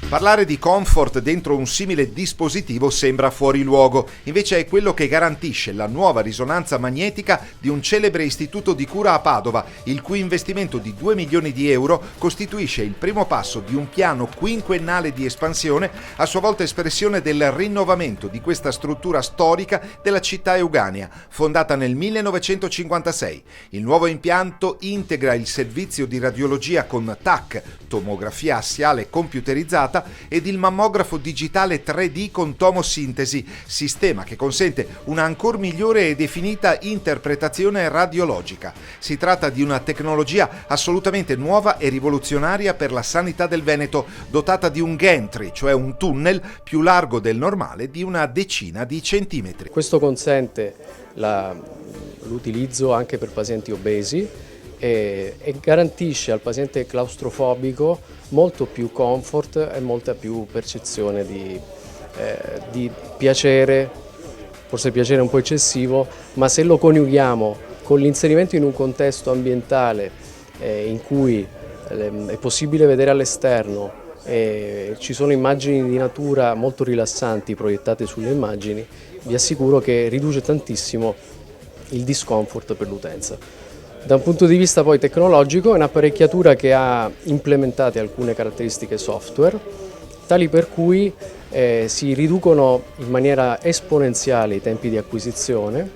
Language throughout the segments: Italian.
Parlare di comfort dentro un simile dispositivo sembra fuori luogo, invece è quello che garantisce la nuova risonanza magnetica di un celebre istituto di cura a Padova, il cui investimento di 2 milioni di euro costituisce il primo passo di un piano quinquennale di espansione, a sua volta espressione del rinnovamento di questa struttura storica della città euganea, fondata nel 1956. Il nuovo impianto integra il servizio di radiologia con TAC, tomografia assiale computerizzata, ed il mammografo digitale 3D con tomosintesi, sistema che consente una ancor migliore e definita interpretazione radiologica. Si tratta di una tecnologia assolutamente nuova e rivoluzionaria per la sanità del Veneto, dotata di un gantry, cioè un tunnel più largo del normale di una decina di centimetri. Questo consente l'utilizzo anche per pazienti obesi e garantisce al paziente claustrofobico molto più comfort e molta più percezione di piacere, forse piacere un po' eccessivo, ma se lo coniughiamo con l'inserimento in un contesto ambientale in cui è possibile vedere all'esterno, ci sono immagini di natura molto rilassanti proiettate sulle immagini, vi assicuro che riduce tantissimo il discomfort per l'utenza. Da un punto di vista poi tecnologico è un'apparecchiatura che ha implementate alcune caratteristiche software, tali per cui si riducono in maniera esponenziale i tempi di acquisizione,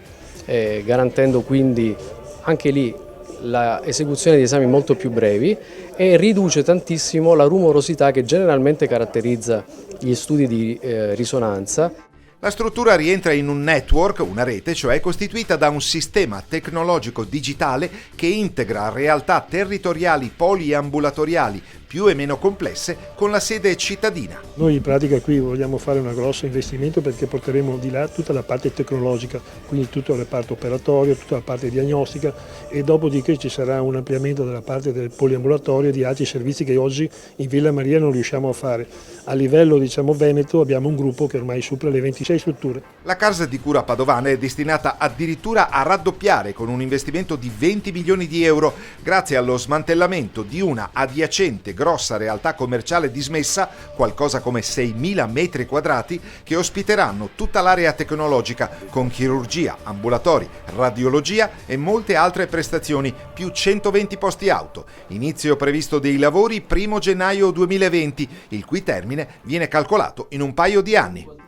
garantendo quindi anche lì l'esecuzione di esami molto più brevi, e riduce tantissimo la rumorosità che generalmente caratterizza gli studi di risonanza. La struttura rientra in un network, una rete, cioè costituita da un sistema tecnologico digitale che integra realtà territoriali poliambulatoriali più e meno complesse con la sede cittadina. Noi in pratica qui vogliamo fare un grosso investimento perché porteremo di là tutta la parte tecnologica, quindi tutto il reparto operatorio, tutta la parte diagnostica, e dopodiché ci sarà un ampliamento della parte del poliambulatorio e di altri servizi che oggi in Villa Maria non riusciamo a fare. A livello veneto abbiamo un gruppo che ormai supera le 26 strutture. La casa di cura padovana è destinata addirittura a raddoppiare con un investimento di 20 milioni di euro grazie allo smantellamento di una adiacente grossa realtà commerciale dismessa, qualcosa come 6.000 metri quadrati, che ospiteranno tutta l'area tecnologica con chirurgia, ambulatori, radiologia e molte altre prestazioni, più 120 posti auto. Inizio previsto dei lavori 1 gennaio 2020, il cui termine viene calcolato in un paio di anni.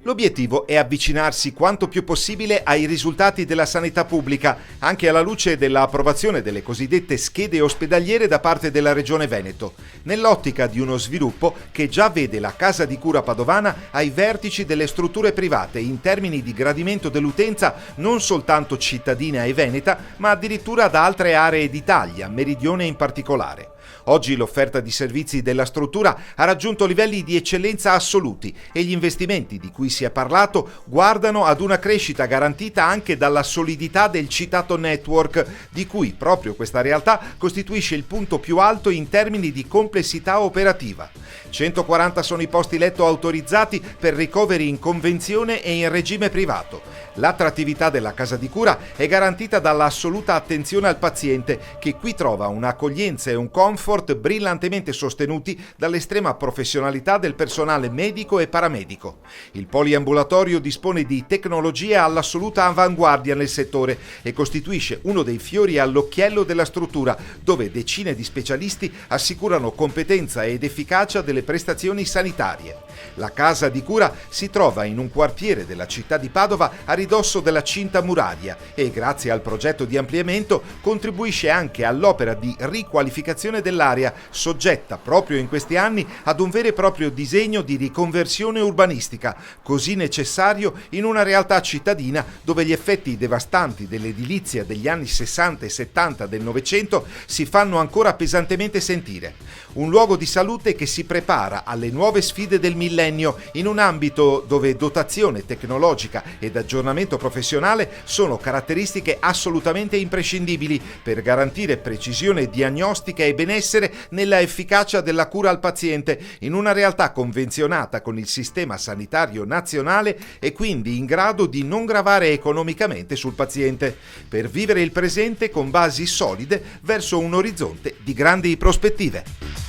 L'obiettivo è avvicinarsi quanto più possibile ai risultati della sanità pubblica, anche alla luce dell'approvazione delle cosiddette schede ospedaliere da parte della Regione Veneto, nell'ottica di uno sviluppo che già vede la Casa di Cura Padovana ai vertici delle strutture private in termini di gradimento dell'utenza non soltanto cittadina e veneta, ma addirittura da altre aree d'Italia, Meridione in particolare. Oggi l'offerta di servizi della struttura ha raggiunto livelli di eccellenza assoluti e gli investimenti di cui si è parlato guardano ad una crescita garantita anche dalla solidità del citato network, di cui proprio questa realtà costituisce il punto più alto in termini di complessità operativa. 140 sono i posti letto autorizzati per ricoveri in convenzione e in regime privato. L'attrattività della casa di cura è garantita dall'assoluta attenzione al paziente, che qui trova un'accoglienza e un comfort brillantemente sostenuti dall'estrema professionalità del personale medico e paramedico. Il poliambulatorio dispone di tecnologie all'assoluta avanguardia nel settore e costituisce uno dei fiori all'occhiello della struttura, dove decine di specialisti assicurano competenza ed efficacia delle prestazioni sanitarie. La casa di cura si trova in un quartiere della città di Padova a ridosso della cinta muraria e, grazie al progetto di ampliamento, contribuisce anche all'opera di riqualificazione dell'area, soggetta proprio in questi anni ad un vero e proprio disegno di riconversione urbanistica, così necessario in una realtà cittadina dove gli effetti devastanti dell'edilizia degli anni 60 e 70 del Novecento si fanno ancora pesantemente sentire. Un luogo di salute che si prepara alle nuove sfide del millennio in un ambito dove dotazione tecnologica ed aggiornamento professionale sono caratteristiche assolutamente imprescindibili per garantire precisione diagnostica e benessere nella efficacia della cura al paziente in una realtà convenzionata con il sistema sanitario nazionale e quindi in grado di non gravare economicamente sul paziente, per vivere il presente con basi solide verso un orizzonte di grandi prospettive.